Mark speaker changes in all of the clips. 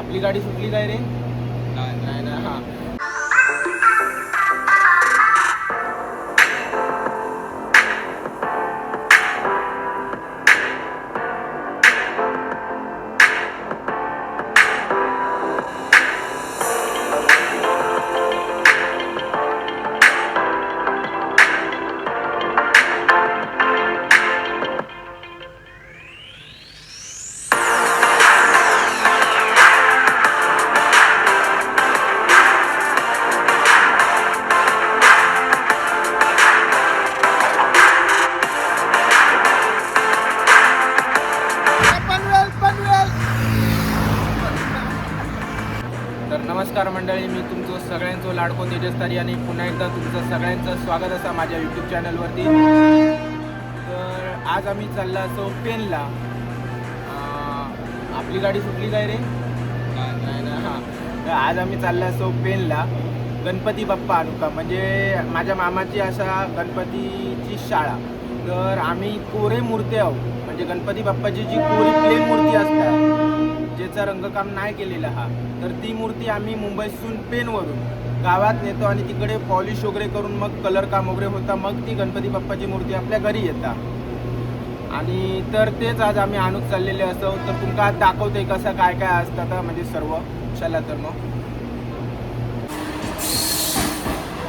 Speaker 1: आपली गाडी सुटली काय रे? नाही ना. हा तर नमस्कार मंडळी, मी तुमचं सगळ्यांचं लाडको तेजस्तारी आणि पुन्हा एकदा तुमचं सगळ्यांचं स्वागत असं माझ्या यूट्यूब चॅनलवरती. तर आज आम्ही चाललो असो पेनला. आपली गाडी सुटली काय रे? नाही ना. हां, तर आज आम्ही चाललो असो पेनला गणपती बाप्पा अनुका, म्हणजे माझ्या मामाची अशा गणपतीची शाळा. तर आम्ही कोरे मूर्ती आहोत, म्हणजे गणपती बाप्पाची जी कोरी प्लेन मूर्ती असतात, ज्याचा रंगकाम नाही केलेला हा, तर ती मूर्ती आम्ही मुंबईतून पेनवरून गावात नेतो आणि तिकडे पॉलिश वगैरे करून मग कलर काम वगैरे होता, मग ती गणपती बाप्पाची मूर्ती आपल्या घरी येतात. आणि तर तेच आज आम्ही आणून चाललेले असो. तर तुमका आज दाखवते कसं काय काय असतं म्हणजे सर्व. चला तर मग.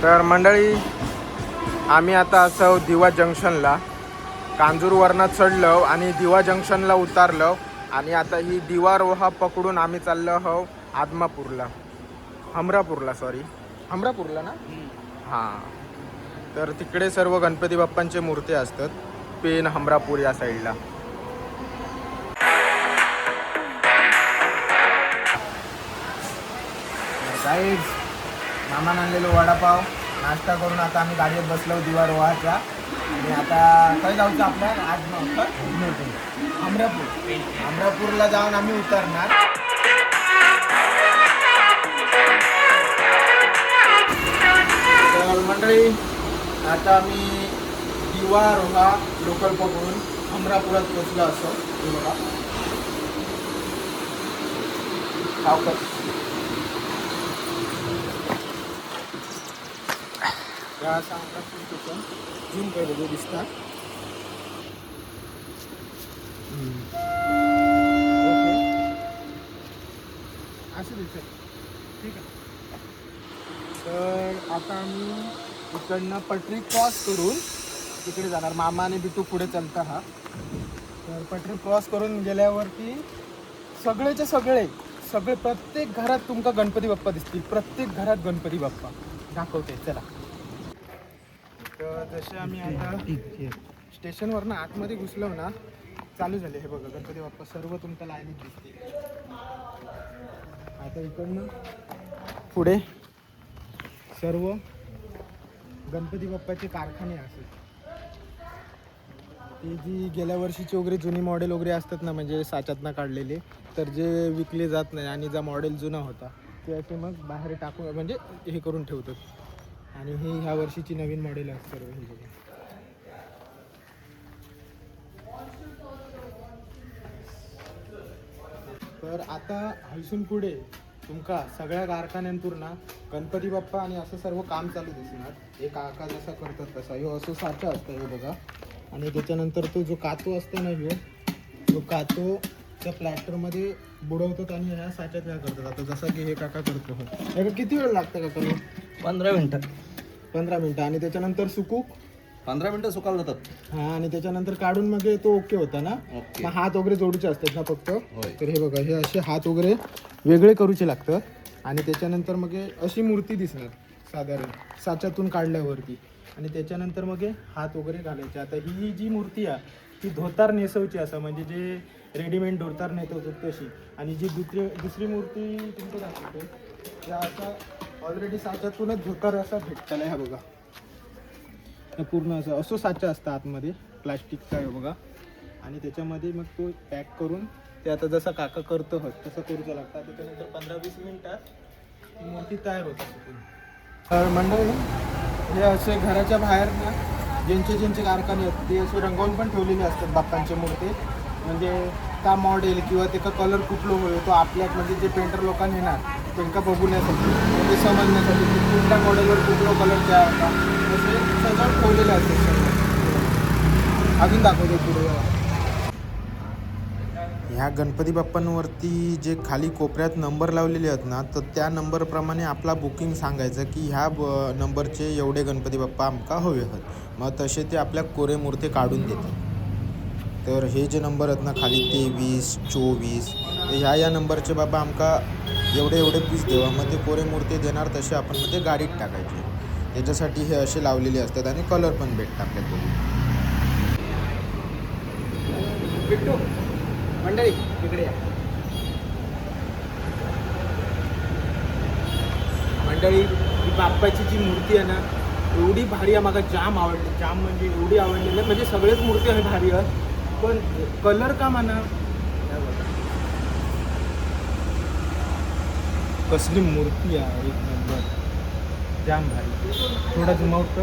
Speaker 1: तर मंडळी, आम्ही आता असं दिवा जंक्शनला कांजूरवरनं चढलो आणि दिवा जंक्शनला उतारलो आणि आता ही दिवा रोहा पकडून आम्ही चाललो आहो आदमापूरला, हमरापूरला ना. हां, तर तिकडे सर्व गणपती बाप्पांचे मूर्ती असतात, पेन हमरापूर या साईडला. गाईड्स, मामान आणलेलो वडापाव नाश्ता करून आता आम्ही गाडीत बसलो दिवा रोहाच्या. आणि आता काय जाऊचं आपल्याला आज हमरापूरला जाऊन आम्ही उतरणार. तर मंडळी, आता आम्ही दिवा रोहा लोकल पकडून हमरापुरात पोचलो असो. हे बघा असा हमरापूर झूम केलेलो दिसतात. असं दिसत. ठीक आहे. तर आता आम्ही इकडनं पटरी क्रॉस करून तिकडे जाणार. मामा आणि बिटू पुढे चालता हा. तर पटरी क्रॉस करून गेल्यावरती सगळेचे सगळे प्रत्येक घरात तुमका गणपती बाप्पा दिसतील. प्रत्येक घरात गणपती बाप्पा दाखवते. चला. तर जसे आम्ही आता स्टेशनवरनं आतमध्ये घुसलो ना, चालू झाले. हे बघा गणपती बाप्पा सर्व तुमच्या लाईनीत दिसते. आता इकडनं पुढे सर्व गणपती बाप्पाचे कारखाने असतात. ते जी गेल्या वर्षीची वगैरे जुनी मॉडेल वगैरे असतात ना, म्हणजे साच्यातनं काढलेले, तर जे विकले जात नाही आणि जो मॉडेल जुना होता ते असे मग बाहेर टाकून म्हणजे हे करून ठेवतात. आणि ही ह्या वर्षीची नवीन मॉडेल आहे सर्व. हे बघा. तर आता हयसून पुढे तुमका सगळ्या कारखान्यांतून ना गणपती बाप्पा आणि असं सर्व काम चालू दिसणार. हे काका जसा करतात तसा ह्यो असं साचा असतं. हे बघा. आणि त्याच्यानंतर तो जो कातो असतो ना, ह्यो कातो त्या प्लॅस्टरमध्ये बुडवतात आणि ह्या साच्यात ह्या करतात. आता जसं की हे काका करतो. हे किती वेळ लागतं काका?
Speaker 2: 15 मिनिटं.
Speaker 1: 15 मिनिटं. आणि त्याच्यानंतर सुकूक
Speaker 2: 15 मिनिटं सुकायला जातात.
Speaker 1: हां, आणि त्याच्यानंतर काढून मग तो ओके होता ना.
Speaker 2: ओके.
Speaker 1: मग हात वगैरे जोडूचे असतात ना फक्त.
Speaker 2: होय.
Speaker 1: तर हे बघा, हे असे हात वगैरे वेगळे करूचे लागतं. आणि त्याच्यानंतर मग अशी मूर्ती दिसणार साधारण साच्यातून काढल्यावरती. आणि त्याच्यानंतर मग हात वगैरे घालायचे. आता ही जी मूर्ती आहे ती धोतार नेसवची असं, म्हणजे जे रेडीमेड धोतार नेसवतात तशी. आणि जी दुसरी मूर्ती तुमचं दाखवतो त्या असा ऑलरेडी साच्यातूनच धोतार असा भेटताला. ह्या बघा, तर पूर्ण असं साचा असतं आतमध्ये प्लास्टिकचा. आहे बघा. आणि त्याच्यामध्ये मग तो पॅक करून ते आता जसा काका करतो तसं करूचं लागतं. त्याच्यानंतर 15-20 मिनिटात ती मूर्ती तयार होतात. तर मंडळी, हे असे घराच्या बाहेर ना ज्यांचे कारखाने आहेत ते असे रंगवून पण ठेवलेले असतात बाप्पांचे मूर्ती. म्हणजे त्या मॉडेल किंवा त्याचा कलर कुठलो होईल तो आपल्यात म्हणजे जे पेंटर लोकांना येणार त्यांना बघण्यासाठी म्हणजे समजण्यासाठी की कुठल्या मॉडेलवर कुठला कलर तयार होता तसे सगळं ठेवलेलं असते सगळं. अजून दाखवतो पुढे. ह्या गणपती बाप्पांवरती जे खाली कोपऱ्यात नंबर लावलेले आहेत ना तर त्या नंबरप्रमाणे आपला बुकिंग सांगायचं की ह्या नंबरचे एवढे गणपती बाप्पा आमका हवे आहेत. मग तसे ते आपल्या कोरे मूर्ती काढून देतात. तर हे जे नंबर आहेत ना खाली 23, 24 तर ह्या नंबरचे बाबा आमका एवढे पीस देवा. मग ते कोरे मूर्ती देणार तसे आपण मध्ये गाडीत टाकायचे. त्याच्यासाठी हे असे लावलेले असतात आणि कलर पण भेटतात आपल्याकडे. बिट्टू मंडळी इकडे या. मंडळी ही बाप्पाची जी मूर्ती आहे ना एवढी भारी आहे. मला जाम आवडली. जाम म्हणजे एवढी आवडली ना म्हणजे सगळेच मूर्ती आहे भारी आहे पण कलर का म्हणा कसली मूर्ती आहे एक नंबर. जाम भारी. थोडा झूम आउट कर.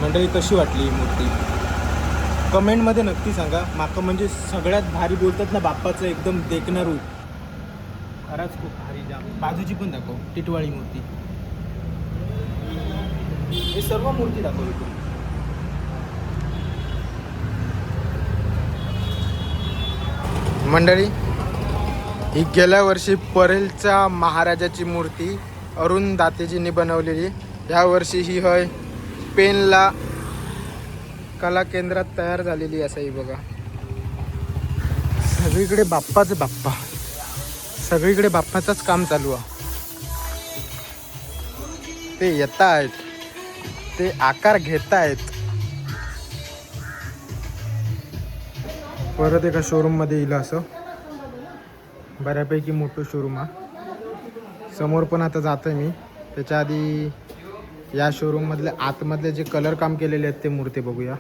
Speaker 1: मंडळी कशी वाटली ही मूर्ती कमेंटमध्ये नक्की सांगा. माका म्हणजे सगळ्यात भारी बोलतात ना बाप्पाचं एकदम देखणं रूप. खरंच खूप भारी जाम. बाजूची पण दाखव टिटवाळी मूर्ती. हे सर्व मूर्ती दाखवली तू. मंडळी ही गेल्या वर्षी परेलच्या महाराजाची मूर्ती अरुण दातेजींनी बनवलेली. यावर्षी ही होय पेनला कला केंद्रात तयार झालेली असं ही बघा. सगळीकडे बाप्पाच बाप्पा. सगळीकडे बाप्पाचंच काम चालू आहे. ते येत आहेत ते आकार घेत आहेत. परत एका शोरूम मध्ये येईल असं बऱ्यापैकी मोठं शोरूम आहे. समोर पण आता जातोय मी. त्याच्या आधी या शोरूम मधले आतमधले जे कलर काम केलेले आहेत ते मूर्ती बघूया.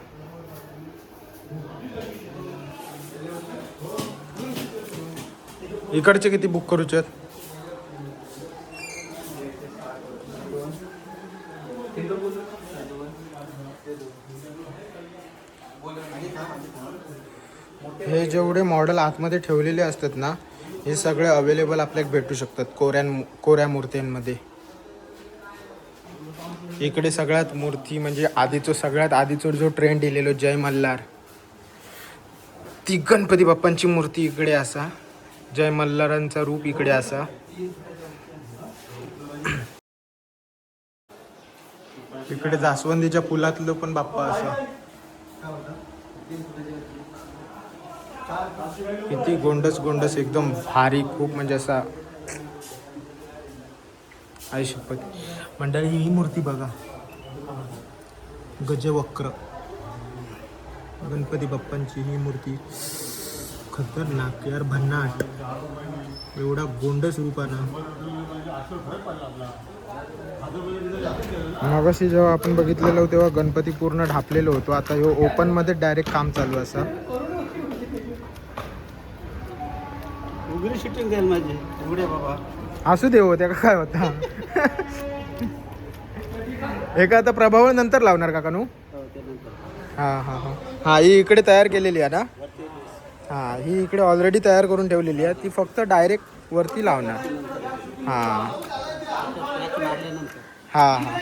Speaker 1: इकडचे किती बुक करूचे आहेत. हे जेवढे मॉडेल आतमध्ये ठेवलेले असतात ना हे सगळे अवेलेबल आपल्याला भेटू शकतात कोऱ्या मूर्त्यांमध्ये. इकडे सगळ्यात मूर्ती म्हणजे सगळ्यात आधीचा जो ट्रेंड दिलेलो जय मल्हार ती गणपती बाप्पांची मूर्ती इकडे असा. जय मल्हारांचा रूप इकडे असा. इकडे जास्वंदीच्या फुलातलं पण बाप्पा असा. किती गोंडस एकदम भारी खूप म्हणजे असा आई शपथ. मंडळी ही मूर्ती बघा गजवक्र गणपती बाप्पांची ही मूर्ती खतरनाक यार. भन्नाट एवढा गोंडस रूपानं. मगाशी जेव्हा आपण बघितलेलो तेव्हा गणपती पूर्ण ढापलेलो होतो. आता ह्यो ओपन मध्ये डायरेक्ट काम चालू असा.
Speaker 2: शूटिंग जाईल माझी एवढे बाबा
Speaker 1: असू दे हो. त्या काय होता एका आता प्रभाव नंतर लावणार काका नू. हां हां हां हां ही इकडे तयार केलेली आहे ना. हां ही इकडे ऑलरेडी तयार करून ठेवलेली आहे. ती फक्त डायरेक्ट वरती लावणार. हां हां हां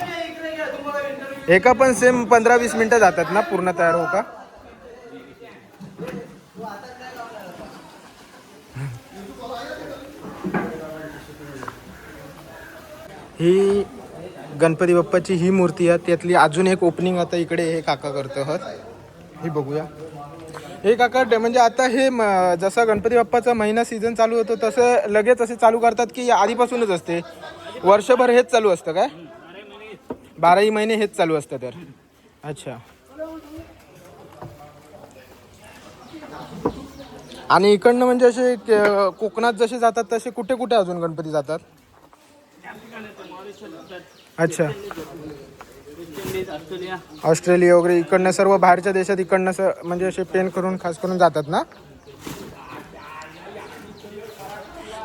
Speaker 1: एका पण सेम 15-20 मिनटं जातात ना पूर्ण तयार हो का. ही गणपती बाप्पाची ही मूर्ती आहे. त्यातली अजून एक ओपनिंग आता इकडे हे काका करतो आहात. हे बघूया. हे काका म्हणजे आता हे जसा गणपती बाप्पाचा महिना सीझन चालू होतो तसं लगेच असे चालू करतात की आधीपासूनच असते वर्षभर हेच चालू असतं काय. 12ही महिने हेच चालू असतं तर. अच्छा. आणि इकडनं म्हणजे असे कोकणात जसे जातात तसे कुठे कुठे अजून गणपती जातात. अच्छा ऑस्ट्रेलिया वगैरे इकडनं सर्व बाहेरच्या देशात इकडनं म्हणजे असे पेन करून खास करून जातात ना.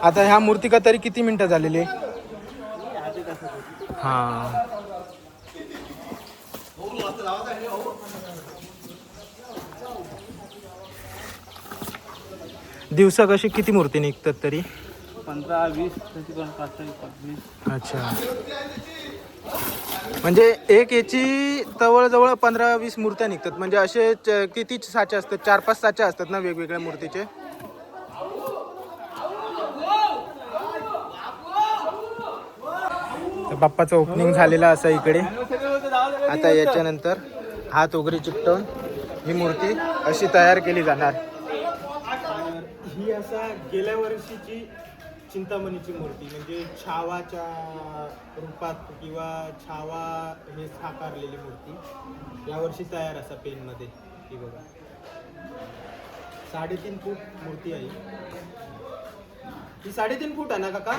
Speaker 1: आता ह्या मूर्ती का तरी किती मिनिटं झालेली. हां दिवसा कशी किती मूर्ती निघतात तरी?
Speaker 2: 15-20 पण 25-26.
Speaker 1: अच्छा, म्हणजे एक याची जवळजवळ 15-20 मूर्त्या निघतात. म्हणजे असे किती साचे असतात? 4-5 साचे असतात ना वेगवेगळ्या मूर्तीचे? तर बाप्पाचं ओपनिंग झालेलं असं इकडे. आता याच्यानंतर हात वगैरे चिकटवून ही मूर्ती अशी तयार केली जाणार. ही असा गेल्या वर्षीची चिंतामणीची मूर्ती, म्हणजे छावाच्या रूपात किंवा छावा हे साकारलेली मूर्ती यावर्षी तयार असा पेनमध्ये. ही बघा 3.5 फूट मूर्ती आहे ही. 3.5 फूट आहे ना काका?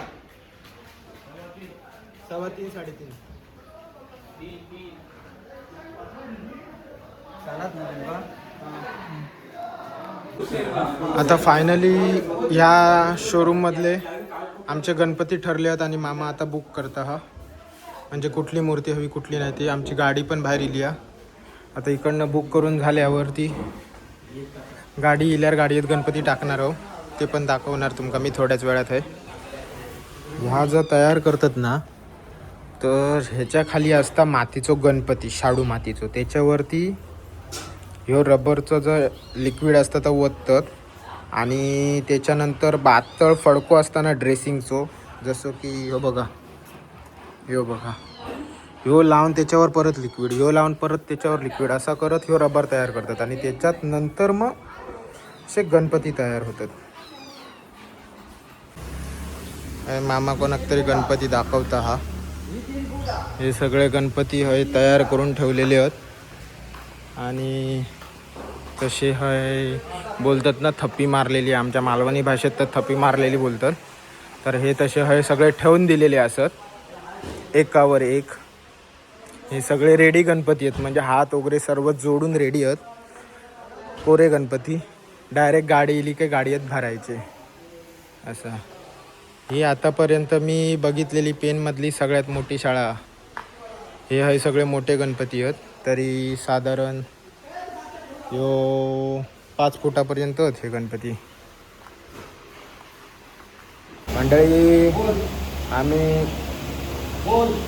Speaker 1: 3.5-3.5. आता फायनली ह्या शोरूम मधले आमचे गणपती ठरले आहेत आणि मामा आता बुक करता हा, म्हणजे कुठली मूर्ती हवी कुठली नाही ती. आमची गाडी पण बाहेर इली आहे. आता इकडनं बुक करून झाल्यावरती गाडी इल्यावर गाडीत गणपती टाकणार आहो, ते पण दाखवणार तुमका मी थोड्याच वेळात आहे. ह्या जर तयार करतात ना तर ह्याच्या खाली असता मातीचो गणपती, शाडू मातीचो. त्याच्यावरती ह्यो रबरचं जर लिक्विड असतं तर ओततात आणि त्याच्यानंतर बातळ फडको असताना ड्रेसिंगचो, जसं की ह्यो बघा, ह्यो लावून त्याच्यावर परत लिक्विड, ह्यो लावून परत त्याच्यावर लिक्विड, असा करत ह्यो रबर तयार करतात आणि त्याच्यात नंतर मग असे गणपती तयार होतात. मामा कोणाक तरी गणपती दाखवता हा. हे सगळे गणपती हे तयार करून ठेवलेले आहेत आणि तसे हे बोलतात ना थप्पी मारलेली, आमच्या मालवणी भाषेत तर थप्पी मारलेली बोलतात. तर हे तसे हे सगळे ठेवून दिलेले असत एकावर एक. हे सगळे रेडी गणपती आहेत, म्हणजे हात वगैरे सर्व जोडून रेडी आहेत. कोरे गणपती डायरेक्ट गाडी इली की गाडीत भरायचे असं. ही आतापर्यंत मी बघितलेली पेनमधली सगळ्यात मोठी शाळा. हे सगळे मोठे गणपती आहेत, तरी साधारण यो 5 फुटापर्यंत आहेत हे गणपती. मंडळी आम्ही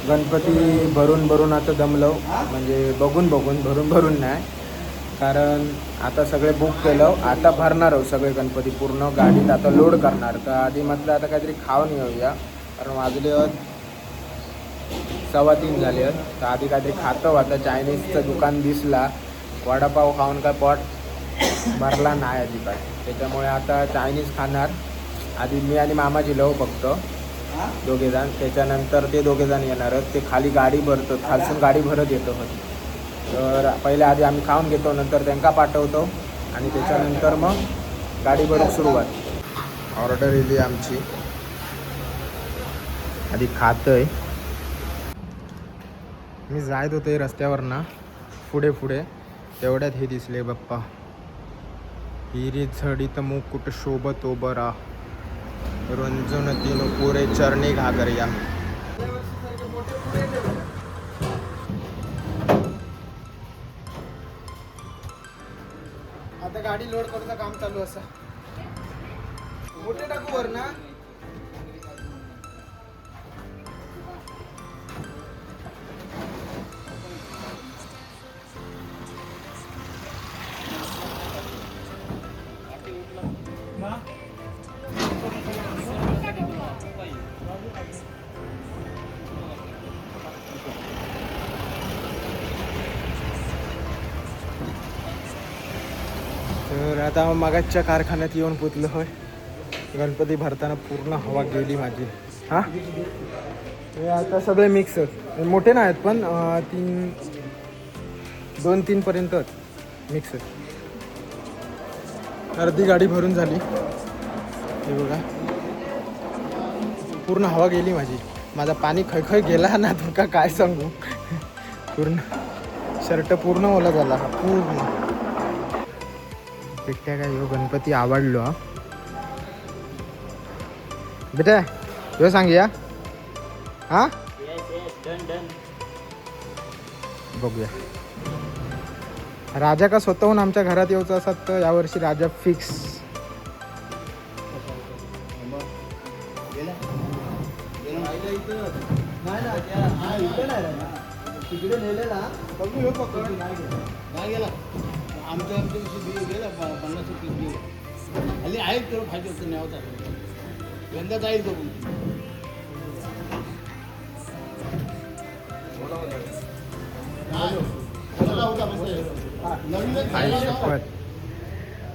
Speaker 1: गणपती भरून आता दमलो, म्हणजे बघून भरून नाही, कारण आता सगळे बुक केलं. आता भरणार आहोत सगळे गणपती पूर्ण गाडीत, आता लोड करणार. तर आधी म्हटलं आता काहीतरी खाऊन येऊया, कारण वाजले 3:15 झाले आहेत. तर आधी काहीतरी खातो. आता चायनीजचं दुकान दिसला, वडापाव खाऊन काय पोट भरला नाही अजिबात, त्याच्यामुळे आता चायनीज खाणार. आधी मी आणि मामाजी लव बघतो दोघेजण, त्याच्यानंतर ते दोघेजण येणार आहेत. ते खाली गाडी भरतो, खालसून गाडी भरत येतो. तर पहिले आधी आम्ही खाऊन घेतो, नंतर त्यांना पाठवतो आणि त्याच्यानंतर मग गाडी भरून सुरुवात. ऑर्डर इली आमची, आधी खातोय. मी जायत होते रस्त्यावर ना पुढे तेवढ्यात हे दिसले बाप्पा. हिरी झडीत मुकुट शोभत ओबरा, रंजन तीन पुरे चरणी घागरिया. आता गाडी लोड करूचं काम चालू असा. मोठे टाकू वर ना. तर आता मगाच्या कारखान्यात येऊन पोचलो होय. गणपती भरताना पूर्ण हवा गेली माझी. हां हे आता सगळे मिक्स आहेत, मोठे नाही आहेत पण 2-3 पर्यंत मिक्स आहेत. अर्धी गाडी भरून झाली. हे बघा पूर्ण हवा गेली माझी. माझा पाणी खय गेला ना, तुका काय सांगू. पूर्ण शर्ट पूर्ण ओला झाला पूर्ण. पिट्ट्या काय ह्यो गणपती आवडलो हा बेटा, ह्यो सांग या. हा बघूया. राजा का स्वतःहून आमच्या घरात यायचं असत तर यावर्षी राजा फिक्स. नाही ना त्या हा इकडे नाही राहिला. तिकडे नेलेला बघू हे पकड
Speaker 3: नाही गेला आमच्या दिवशी गेला 50 रुपये हल्ली आहेत तेवढं फायदे होतं नाही होता यंदा जाईल तो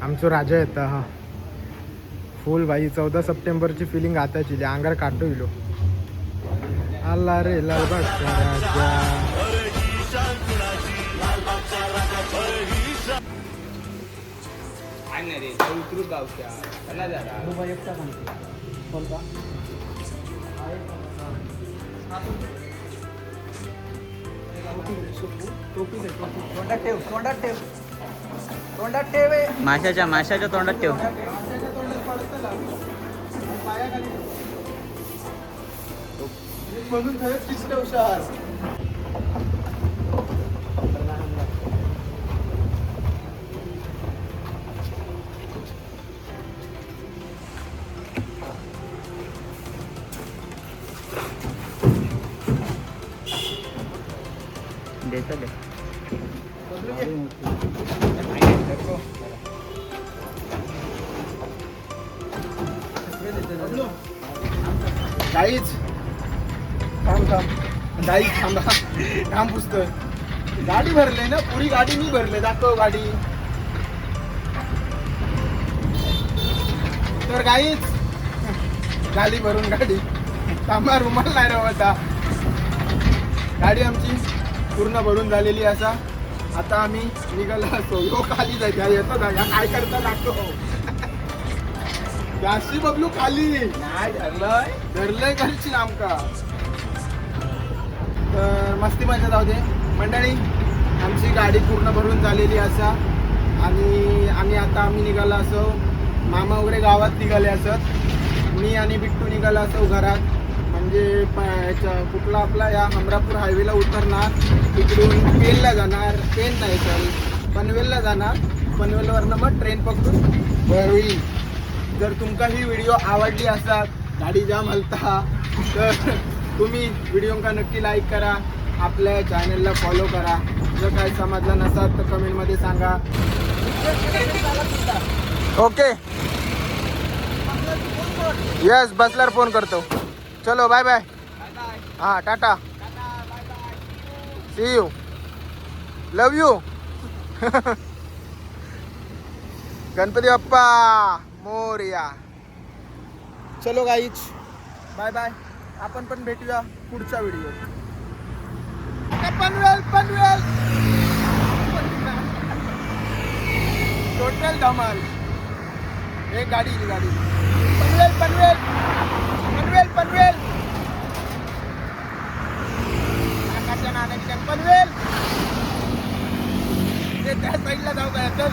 Speaker 1: आमचो राजा येता हा फुल भाई 14 सप्टेंबरची फिलिंग आताची अंगार काटो इलो आला रे लालबागचा राजा.
Speaker 2: नाही रे उतरू गावच्या त्याला जरा
Speaker 1: एकटा सांगते कोणता तोंडात ठेव तोंडात ठेव तोंडात ठेव
Speaker 2: माशाच्या तोंडात ठेव.
Speaker 1: म्हणून खरंच शिस्त हुशार.
Speaker 2: देतो दे
Speaker 1: गाईच थांब गाईच थांबा थांब पुसतोय. गाडी भरले ना पुरी गाडी मी भरले दाखव गाडी. तर गाईच गाडी भरून गाडी थांबा रुमाल नाही रवता. गाडी आमची पूर्ण भरून झालेली असा. आता आम्ही निघाला असतो यो खाली जायचा येतो जागा काय करता लागतो जास्ती बबलू खाली
Speaker 2: नाही धरलंय
Speaker 1: धरलंय घरची आमका. तर मस्ती मजा जाऊ दे मंडळी. आमची गाडी पूर्ण भरून झालेली असा आणि आम्ही निघाला असो. मामा वगैरे गावात निघाले असत. मी आणि बिट्टू निघाला असो घरात. म्हणजे याच्या कुठला आपला या हमरापूर हायवेला उतरणार तिकडून पेनला जाणार. पेन नाही सर पनवेलला जाणार. पनवेलवरनं मग ट्रेन पकडून वरळी. जर तुमका ही व्हिडिओ आवडली असतात गाडी जाम हलता तर तुम्ही व्हिडिओंका नक्की लाईक करा. आपल्या चॅनलला फॉलो करा. जर काय समजलं नसत तर कमेंटमध्ये सांगा. ओके यस बसल्यावर फोन करतो. चलो बाय बाय. हां टाटा see you love you. Ganpati Bappa Morya. चलो गाईच बाय बाय. आपण पण भेटूया पुढच्या व्हिडिओ. पनवेल पनवेल टोटल धमाल. एक गाडी पनवेल पनवेल पनवेल पनवेल आकाशच्या नाण्याच्या पनवेल. त्या साईडला जाऊ काय तर